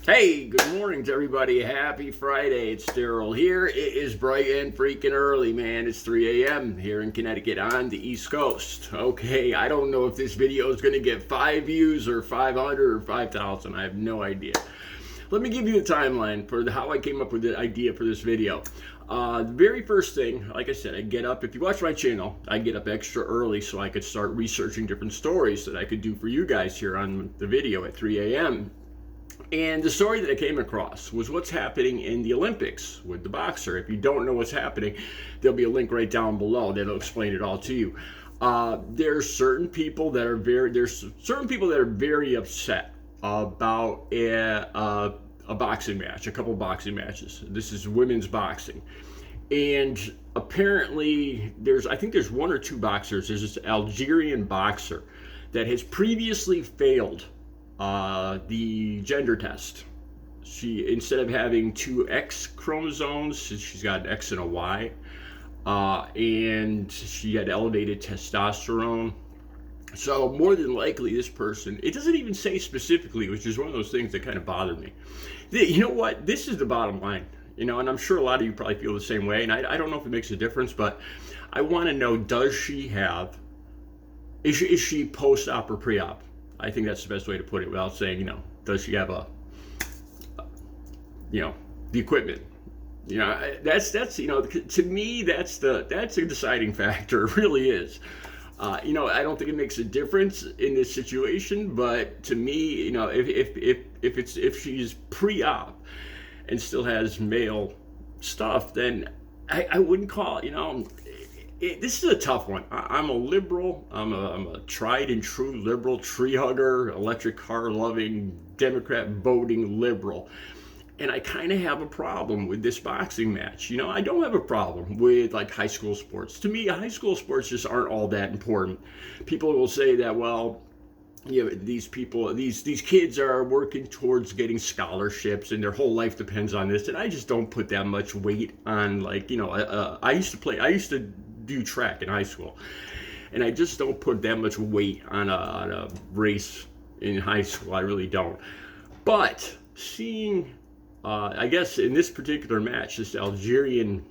Hey, good morning to everybody. Happy Friday. It's Daryl here. It is bright and freaking early, man. It's 3 a.m. here in Connecticut on the East Coast. Okay, I don't know if this video is going to get 5 views or 500 or 5,000. I have no idea. Let me give you a timeline for how I came up with the idea for this video. The very first thing, like I said, I get up. If you watch my channel, I get up extra early so I could start researching different stories that I could do for you guys here on the video at 3 a.m. And the story that I came across was what's happening in the Olympics with the boxer. If you don't know what's happening, there'll be a link right down below that'll explain it all to you. There's certain people that are very upset about a boxing match, a couple boxing matches. This is women's boxing, and apparently I think there's one or two boxers. There's this Algerian boxer that has previously failed the gender test. She, instead of having two X chromosomes, she's got an X and a Y, and she had elevated testosterone. So more than likely, this person, it doesn't even say specifically, which is one of those things that kind of bothered me. You know what? This is the bottom line. And I'm sure a lot of you probably feel the same way, and I don't know if it makes a difference, but I want to know, is she post-op or pre-op? I think that's the best way to put it without saying, does she have the equipment? To me, that's a deciding factor. It really is. I don't think it makes a difference in this situation, but to me, if she's pre-op and still has male stuff, then I wouldn't call it, this is a tough one. I'm a liberal. I'm a tried and true liberal, tree hugger, electric car loving, Democrat voting liberal. And I kind of have a problem with this boxing match. I don't have a problem with like high school sports. To me, high school sports just aren't all that important. People will say that, well, these kids are working towards getting scholarships and their whole life depends on this. And I just don't put that much weight on, I used to do track in high school, and I just don't put that much weight on a race in high school. I really don't. But seeing, I guess in this particular match, this Algerian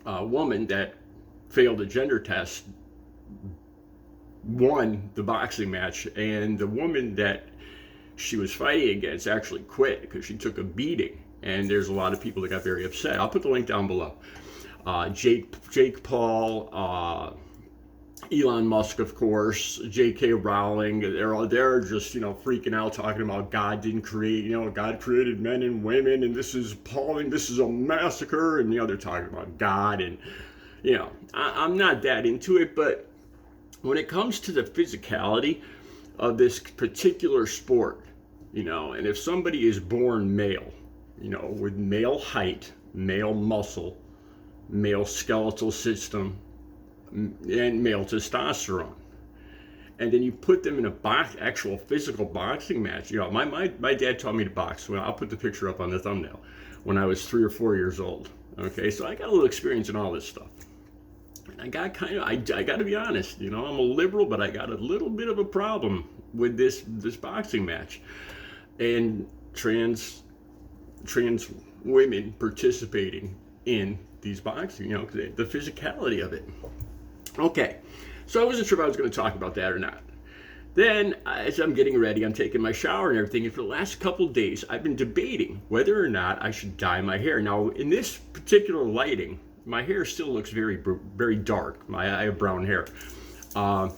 woman that failed a gender test won the boxing match, and the woman that she was fighting against actually quit because she took a beating, and there's a lot of people that got very upset. I'll put the link down below. Jake Paul, Elon Musk, of course, J.K. Rowling, they're just, freaking out, talking about God didn't create, God created men and women, and this is appalling, this is a massacre, and, they're talking about God, and, I'm not that into it, but when it comes to the physicality of this particular sport, and if somebody is born male, with male height, male muscle, male skeletal system, and male testosterone, and then you put them in actual physical boxing match. My dad taught me to box. Well, I'll put the picture up on the thumbnail, when I was 3 or 4 years old. Okay, so I got a little experience in all this stuff. And I got I got to be honest, I'm a liberal, but I got a little bit of a problem with this boxing match and trans women participating in these boxing, the physicality of it. Okay, so I wasn't sure if I was going to talk about that or not. Then, as I'm getting ready, I'm taking my shower and everything, and for the last couple days, I've been debating whether or not I should dye my hair. Now, in this particular lighting, my hair still looks very, very dark. I have brown hair.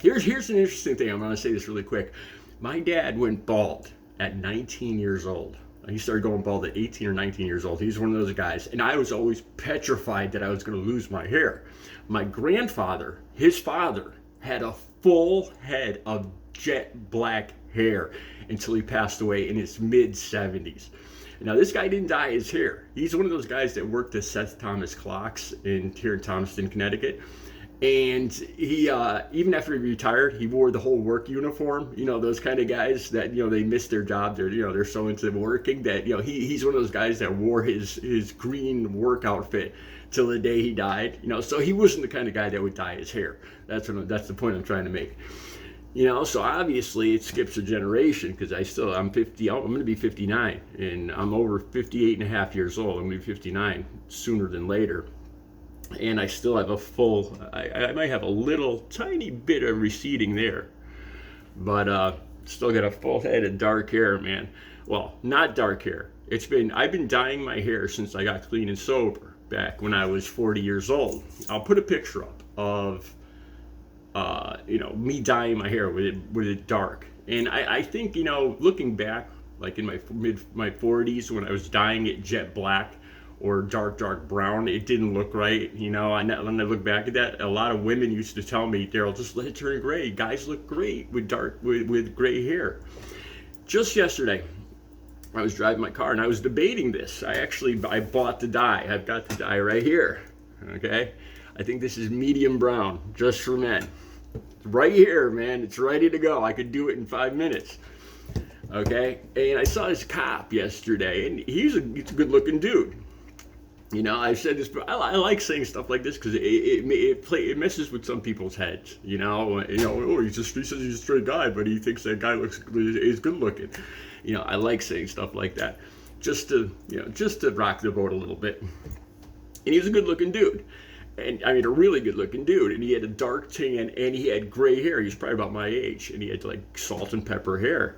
Here's an interesting thing. I'm going to say this really quick. My dad went bald at 19 years old. He started going bald at 18 or 19 years old. He's one of those guys. And I was always petrified that I was going to lose my hair. My grandfather, his father, had a full head of jet black hair until he passed away in his mid-70s. Now, this guy didn't dye his hair. He's one of those guys that worked at Seth Thomas Clocks here in Thomaston, Connecticut. And he, even after he retired, he wore the whole work uniform. Those kind of guys that, they miss their job. They're so into working that, he's one of those guys that wore his green work outfit till the day he died. So he wasn't the kind of guy that would dye his hair. That's the point I'm trying to make. So obviously it skips a generation because I'm 50, I'm going to be 59, and I'm over 58 and a half years old. I'm going to be 59 sooner than later. And I still have I might have a little tiny bit of receding there, but still got a full head of dark hair, man. Well, not dark hair. I've been dyeing my hair since I got clean and sober back when I was 40 years old. I'll put a picture up of me dyeing my hair with it dark. And I think, looking back, like in my 40s when I was dyeing it jet black or dark brown, it didn't look right. When I look back at that, a lot of women used to tell me, Daryl, just let it turn gray. Guys look great with with gray hair. Just yesterday, I was driving my car and I was debating this. I bought the dye. I've got the dye right here. Okay. I think this is medium brown, just for men. Right here, man. It's ready to go. I could do it in 5 minutes. Okay. And I saw this cop yesterday, and he's a good looking dude. I've said this, but I like saying stuff like this because it messes with some people's heads. He says he's a straight guy, but he thinks that guy is good looking. I like saying stuff like that, just to rock the boat a little bit. And he was a good looking dude, and I mean a really good looking dude. And he had a dark tan, and he had gray hair. He was probably about my age, and he had like salt and pepper hair.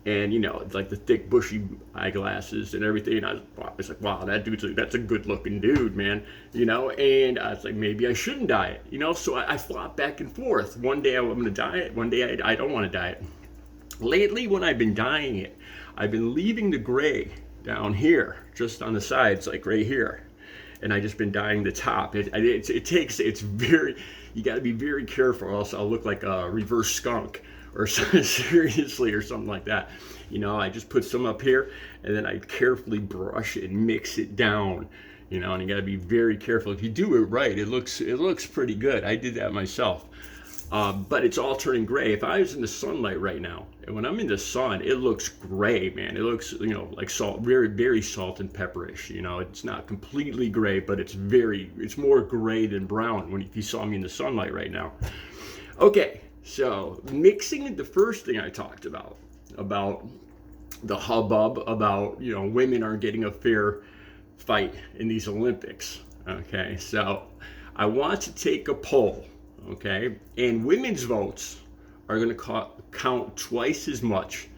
And like the thick bushy eyeglasses and everything. And I was like, wow, that's a good looking dude, man. And I was like, maybe I shouldn't dye it. So I flopped back and forth. One day I'm going to dye it, one day I don't want to dye it. Lately, when I've been dyeing it, I've been leaving the gray down here, just on the sides, like right here. And I just been dyeing the top. You got to be very careful, or else I'll look like a reverse skunk. Or seriously, or something like that. I just put some up here, and then I carefully brush it and mix it down. And you got to be very careful. If you do it right, it looks pretty good. I did that myself. But it's all turning gray. If I was in the sunlight right now, and when I'm in the sun, it looks gray, man. It looks, like salt, very, very salt and pepperish. It's not completely gray, but it's more gray than brown if you saw me in the sunlight right now. Okay. So mixing, the first thing I talked about the hubbub about, women aren't getting a fair fight in these Olympics. Okay, so I want to take a poll, okay, and women's votes are going to count twice as much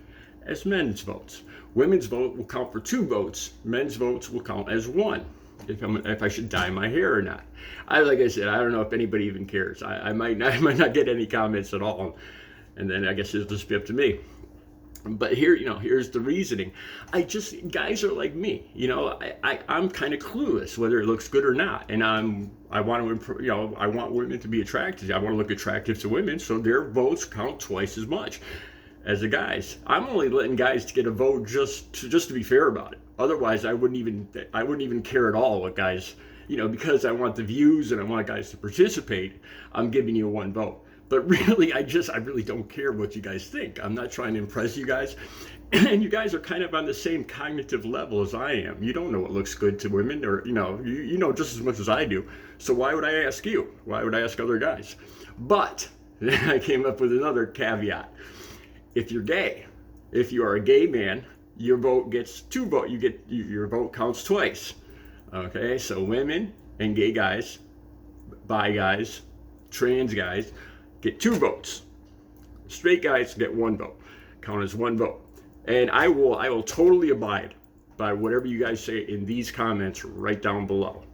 as men's votes. Women's vote will count for 2 votes. Men's votes will count as 1. If I should dye my hair or not. Like I said, I don't know if anybody even cares. I might not get any comments at all, and then I guess it'll just be up to me. But here's the reasoning. Guys are like me. I'm kind of clueless whether it looks good or not, and I want to I want women to be attractive. I want to look attractive to women, so their votes count twice as much as the guys. I'm only letting guys to get a vote just to be fair about it. Otherwise, I wouldn't even care at all what guys, because I want the views and I want guys to participate. I'm giving you 1 vote. But really, I really don't care what you guys think. I'm not trying to impress you guys. And you guys are kind of on the same cognitive level as I am. You don't know what looks good to women, or, you know just as much as I do. So why would I ask you? Why would I ask other guys? But I came up with another caveat. If you're gay, if you are a gay man, your vote gets 2 votes. Your vote counts twice. Okay, so women and gay guys, bi guys, trans guys get 2 votes. Straight guys get 1 vote. Count as 1 vote. And I will totally abide by whatever you guys say in these comments right down below.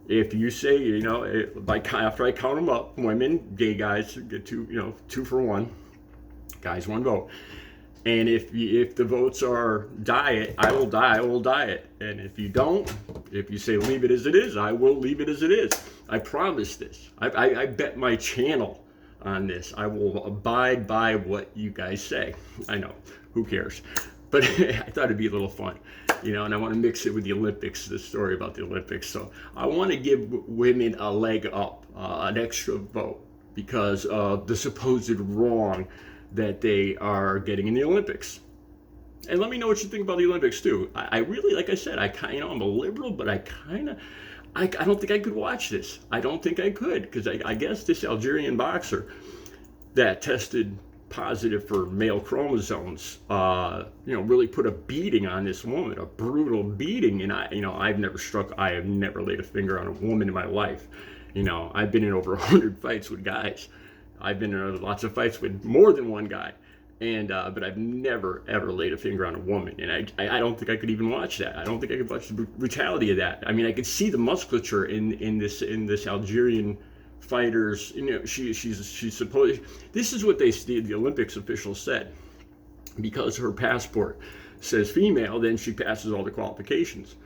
If you say, after I count them up, women, gay guys get 2 for 1. Guys, 1 vote. And if the votes are dye it, I will dye it. And if you don't, if you say leave it as it is, I will leave it as it is. I promise this. I bet my channel on this. I will abide by what you guys say. I know, who cares? But I thought it'd be a little fun, and I want to mix it with the Olympics, the story about the Olympics. So I want to give women a leg up, an extra vote, because of the supposed wrong that they are getting in the Olympics. And let me know what you think about the Olympics too. I really, like I said, I'm a liberal, but I don't think I could watch this. I don't think I could, because I guess this Algerian boxer that tested positive for male chromosomes, really put a beating on this woman, a brutal beating. And I have never laid a finger on a woman in my life. I've been in over 100 fights with guys. I've been in lots of fights with more than one guy. But I've never ever laid a finger on a woman, and I don't think I could even watch that. I don't think I could watch the brutality of that. I mean, I could see the musculature in this Algerian fighters. She's supposed. This is what the Olympics officials said, because her passport says female, then she passes all the qualifications.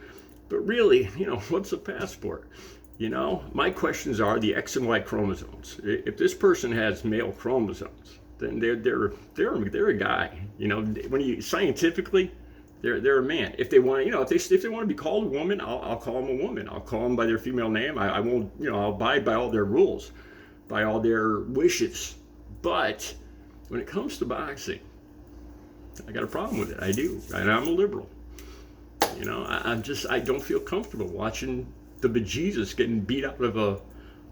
But really, what's a passport? My questions are the X and Y chromosomes. If this person has male chromosomes, then they're a guy. When scientifically, they're a man. If they want, if they want to be called a woman, I'll call them a woman. I'll call them by their female name. I won't, I'll abide by all their rules, by all their wishes. But when it comes to boxing, I got a problem with it. I do, and I'm a liberal. I don't feel comfortable watching the bejesus getting beat out of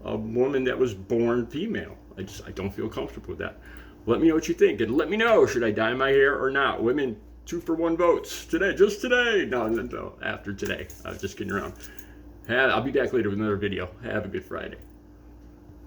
a woman that was born female. I don't feel comfortable with that. Let me know what you think, and let me know, should I dye my hair or not? Women, 2-for-1 votes today, just today. No, after today. I was just kidding around. I'll be back later with another video. Have a good Friday.